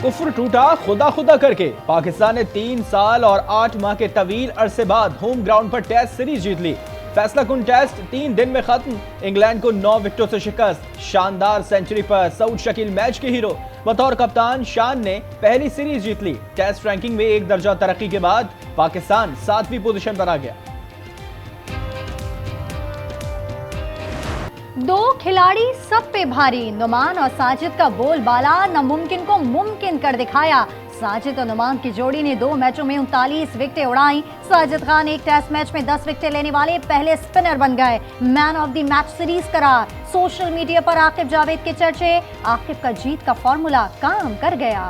कुफ्र टूटा खुदा खुदा करके। पाकिस्तान ने 3 साल और 8 माह के तवील अरसे बाद होम ग्राउंड पर टेस्ट सीरीज जीत ली। फैसला कुन टेस्ट 3 दिन में खत्म। इंग्लैंड को 9 विकेटों से शिकस्त। शानदार सेंचुरी पर सऊद शकील मैच के हीरो। बतौर कप्तान शान ने पहली सीरीज जीत ली। टेस्ट रैंकिंग में 1 दर्जा तरक्की के बाद पाकिस्तान 7वीं पोजीशन पर आ गया। 2 खिलाड़ी सब पे भारी। नुमान और साजिद का बोलबाला नामुमकिन को मुमकिन कर दिखाया। साजिद और नुमान की जोड़ी ने 2 मैचों में 39 विकेटें उड़ाई। साजिद खान एक टेस्ट मैच में 10 विकेटें लेने वाले पहले स्पिनर बन गए। Man of the match series करार। सोशल मीडिया पर आकिब जावेद के चर्चे। आकिब का जीत का फॉर्मूला काम कर गया।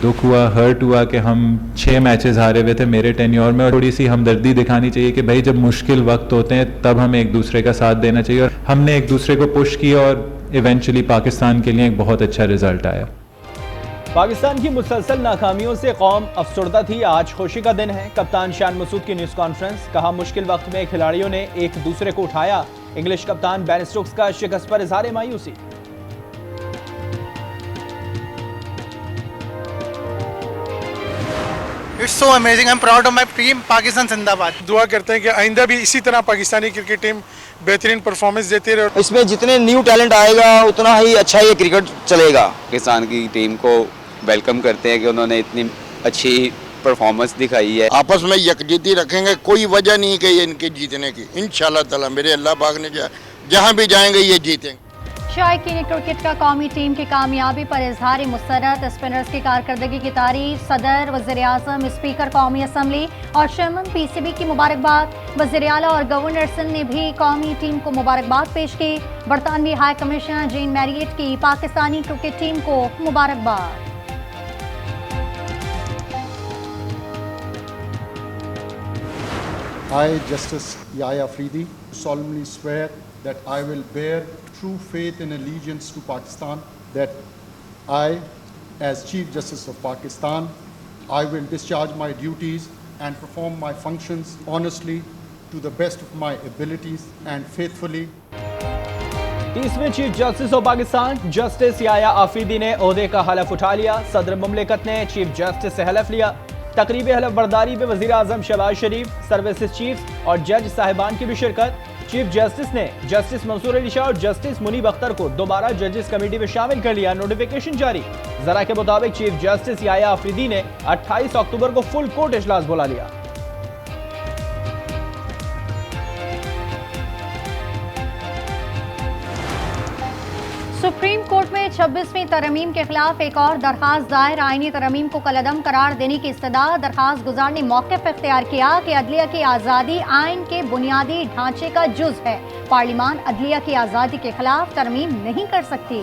दुख हुआ, हर्ट हुआ कि हम 6 मैचेस हारे हुए थे मेरे टेन्योर में, और थोड़ी सी हमदर्दी दिखानी चाहिए कि भाई जब मुश्किल वक्त होते हैं तब हमें एक दूसरे का साथ देना चाहिए। और हमने एक दूसरे को पुश किया और इवेंचुअली पाकिस्तान के लिए एक बहुत अच्छा रिजल्ट आया। पाकिस्तान की मुसलसल नाकामियों से कौम अफसरदा थी। आज खुशी का दिन है। कप्तान शान मसूद की न्यूज़ कॉन्फ्रेंस। कहा मुश्किल वक्त में खिलाड़ियों ने एक दूसरे को उठाया। इंग्लिश कप्तान बेन स्टोक्स का शिकस्त पर इजहार मायूसी। It's so amazing. I'm proud of my team. Pakistan जिंदाबाद। दुआ करते हैं कि आइंदा भी इसी तरह पाकिस्तानी क्रिकेट टीम बेहतरीन परफॉर्मेंस देती रहे। इसमें जितने न्यू टैलेंट आएगा उतना ही अच्छा ये क्रिकेट चलेगा। पाकिस्तान की टीम को वेलकम करते हैं कि उन्होंने इतनी अच्छी परफॉर्मेंस दिखाई है। आपस में यकजहती रखेंगे, कोई वजह नहीं कि ये इनके जीतने की। इंशाल्लाह ताला मेरे अल्लाह पाक ने जहाँ भी जाएंगे ये जीतेंगे। शायकीन क्रिकेट का कौमी टीम की कामयाबी पर इजहार मुसरत। स्पिनर्स की कारकर्दगी की तारीफ। सदर, वज़ीर आज़म, स्पीकर कौमी असम्बली और चेयरमैन PCB की मुबारकबाद। वज़ीर आला और गवर्नर सिंध ने भी कौमी टीम को मुबारकबाद पेश की। बरतानवी हाई कमिश्नर जेन मैरियट की पाकिस्तानी क्रिकेट टीम को मुबारकबाद। I, Justice Yahya Afridi, solemnly swear that I will bear true faith and allegiance to Pakistan, that I, as Chief Justice of Pakistan, I will discharge my duties and perform my functions honestly to the best of my abilities and faithfully. 30वें chief justice of Pakistan justice Yahya Afridi ने ओहदे का हलफ उठा लिया। सदर मुमलिकत ने chief justice से हलफ लिया। तकरीब हलफ बर्दारी में वज़ीर आज़म शहबाज शरीफ, सर्विसेज चीफ और जज साहिबान की भी शिरकत। चीफ जस्टिस ने जस्टिस मंसूर अली शाह और जस्टिस मुनीब अख्तर को दोबारा जजेस कमेटी में शामिल कर लिया। नोटिफिकेशन जारी। जरा के मुताबिक चीफ जस्टिस याह्या आफरीदी ने 28 अक्टूबर को फुल कोर्ट इजलास बुला लिया। सुप्रीम कोर्ट में 26वीं तरमीम के खिलाफ एक और दरखास्त दायर। आईनी तरमीम को कलअदम करार देने की इस्तदा। दरखास्त गुजार ने मौक़िफ़ इख्तियार किया कि अदलिया की आज़ादी आइन के बुनियादी ढांचे का जुज़ है। पार्लिमान अदलिया की आज़ादी के खिलाफ तरमीम नहीं कर सकती।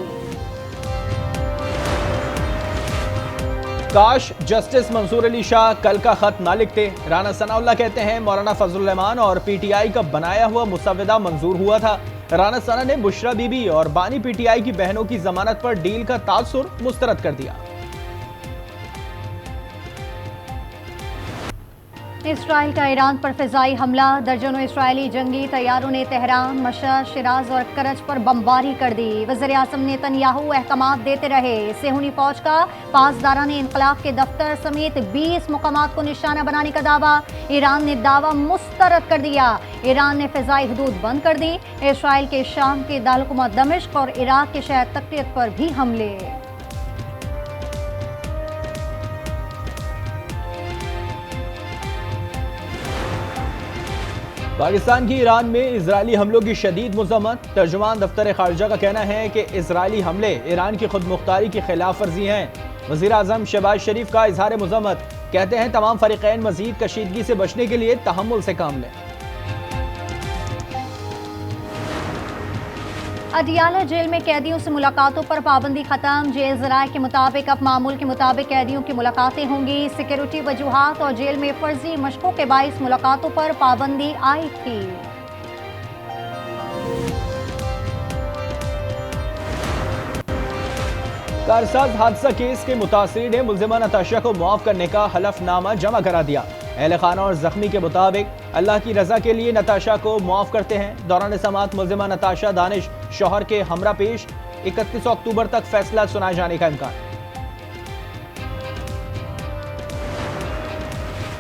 काश जस्टिस मंसूर अली शाह कल का खत ना लिखते। राना सनाउल्लाह कहते हैं मौलाना फजलुर रहमान और PTI का बनाया हुआ मुसवदा मंजूर हुआ था। राना सना ने बुशरा बीबी और बानी PTI की बहनों की जमानत पर डील का तासुर मुस्तरद कर दिया। इसराइल का ईरान पर फिजाई हमला। दर्जनों इसराइली जंगी तैयारों ने तेहरान, मशहद, शिराज और करज पर बमबारी कर दी। वज़ीर आज़म नेतन्याहू अहकामात देते रहे। सेहूनी फौज का पासदारान इनकलाब के दफ्तर समेत 20 मुकामात को निशाना बनाने का दावा। ईरान ने दावा मुस्तरद कर दिया। ईरान ने फिजाई हदूद बंद कर दी। इसराइल के शाम के दारकूमत दमिश्क और इराक के शहर तक़ियत पर भी हमले। पाकिस्तान की ईरान में इजरायली हमलों की शदीद मज़म्मत। तर्जुमान दफ्तर खारजा का कहना है कि इजरायली हमले ईरान की खुद मुख्तारी की खिलाफ वर्जी हैं। वज़ीर आज़म शहबाज शरीफ का इजहार मज़म्मत। कहते हैं तमाम फरीक़ैन मज़ीद कशीदगी से बचने के लिए तहम्मुल से काम लें। अडियाला जेल में कैदियों से मुलाकातों पर पाबंदी खत्म। जेल ज़राए के मुताबिक अब मामूल के मुताबिक कैदियों की मुलाकातें होंगी। सिक्योरिटी वजूहात और जेल में फर्जी मशकों के बाइस मुलाकातों पर पाबंदी आई थी। कारसाज हादसा केस के मुतासिरीन ने मुल्जिमा नताशा को मुआफ करने का हलफनामा जमा करा दिया। अहले खाना और जख्मी के मुताबिक अल्लाह की रजा के लिए नताशा को मुआफ करते हैं। दौरान समाअत मुल्जिमा नताशा दानिश शौहर के हमरा पेश। 31 अक्टूबर तक फैसला सुनाए जाने का इम्कान।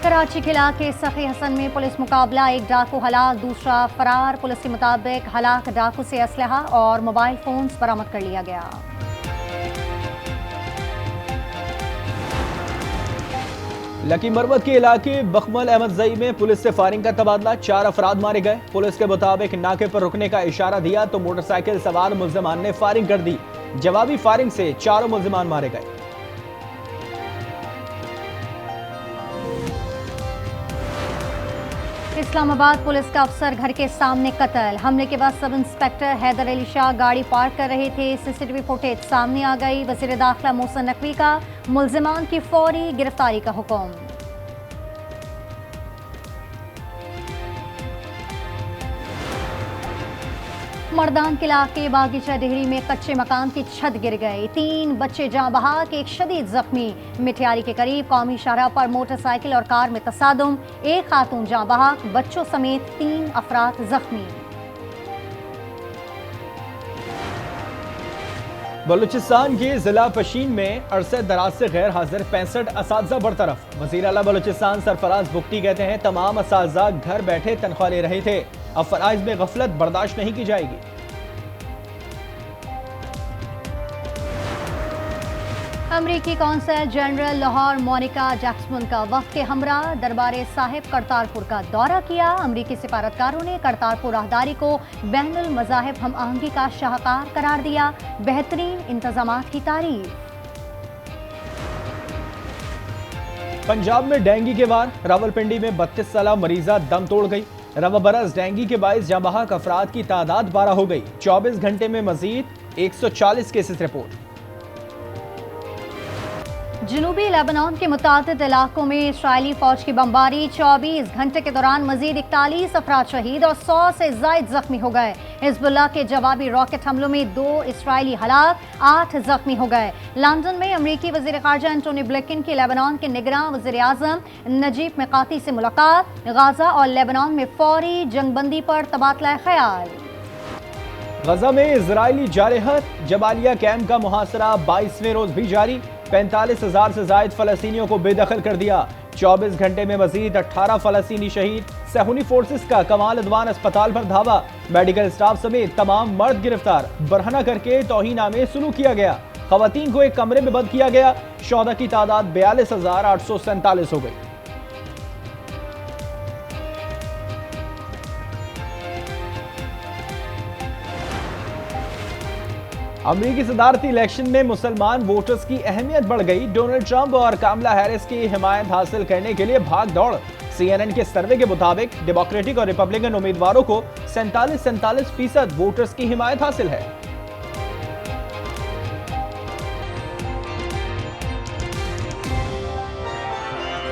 कराची के इलाके सखी हसन में पुलिस मुकाबला, एक डाकू हलाक, दूसरा फरार। पुलिस के मुताबिक हलाक डाकू से असलहा और मोबाइल फोन्स बरामद कर लिया गया। लकी मरवत के इलाके बखमल अहमद जई में पुलिस से फायरिंग का तबादला, 4 अफराद मारे गए। पुलिस के मुताबिक नाके पर रुकने का इशारा दिया तो मोटरसाइकिल सवार मुल्जिमान ने फायरिंग कर दी। जवाबी फायरिंग से 4 मुल्जिमान मारे गए। इस्लामाबाद पुलिस का अफसर घर के सामने कत्ल। हमले के बाद सब इंस्पेक्टर हैदर अली शाह गाड़ी पार्क कर रहे थे। सीसीटीवी फुटेज सामने आ गई। वज़ीर दाखिला मोहसिन नकवी का मुल्जिमान की फौरी गिरफ्तारी का हुक्म। मर्दान के इलाके बागीचा डेहरी में कच्चे मकान की छत गिर गई। 3 बच्चे जाँ बहक, एक शदीद जख्मी। मिठियारी के करीब कौमी शाहराह पर मोटरसाइकिल और कार में तसादुम, एक खातून जाँ बहक, बच्चों समेत 3 अफराद जख्मी। बलूचिस्तान के जिला पशीन में अरसे दराज से गैर हाजिर 65 असातिज़ा बरतरफ। वज़ीर आला बलूचिस्तान सरफराज बुख्ती कहते हैं तमाम असातिज़ा घर बैठे तनख्वाह ले रहे थे। अब फराइज में गफलत बर्दाश्त नहीं की जाएगी। अमरीकी consul general Lahore Monica Jackson का वक्त के हमरा दरबार साहिब करतारपुर का दौरा किया। अमरीकी सिफारतकारों ने करतारपुर राहदारी को बैनुल मज़ाहिब हम आहंगी का शाहकार करार दिया। बेहतरीन इंतजामात की तारीफ। पंजाब में डेंगू के वार, रावलपिंडी में 32 साला मरीजा दम तोड़ गई। रवा बरस डेंगू के बाइस जाँ बहक अफराद की तादाद 12 हो गई। 24 घंटे में मजीद 140 केसेस रिपोर्ट। जनूबी लेबनान के मुतादिद इलाकों में इसराइली फौज की बमबारी, 24 घंटे के दौरान मजीद 41 अफराद शहीद और 100 से जायद जख्मी हो गए। हिजबुल्लाह के जवाबी रॉकेट हमलों में 2 इसराइली हलाक, 8 जख्मी हो गए। लंदन में अमरीकी वज़ीर ख़ारजा एंटोनी ब्लिंकन की लेबनान के निगरान वज़ीर आज़म नजीब मिकाती से मुलाकात। गाजा और लेबनान में फौरी जंगबंदी पर तबादला ख्याल। गजा में इजरायली जारहत, जबालिया कैंप का मुहासरा 22वें रोज भी जारी। 45,000 से जायद फलस्तीनियों को बेदखल कर दिया। 24 घंटे में मजीद 18 फलस्तीनी शहीद। सहूनी फोर्सेस का कमाल अदवान अस्पताल पर धावा। मेडिकल स्टाफ समेत तमाम मर्द गिरफ्तार। बरहना करके तौहीनामे सुलूक किया गया। खवातीन को एक कमरे में बंद किया गया। शौदा की तादाद 42,847 हो गई। अमरीकी सदारती इलेक्शन में मुसलमान वोटर्स की अहमियत बढ़ गई। डोनाल्ड ट्रंप और कामला हैरिस की हिमायत हासिल करने के लिए भाग दौड़। CNN के सर्वे के मुताबिक डेमोक्रेटिक और रिपब्लिकन उम्मीदवारों को 47% वोटर्स की हिमायत हासिल है।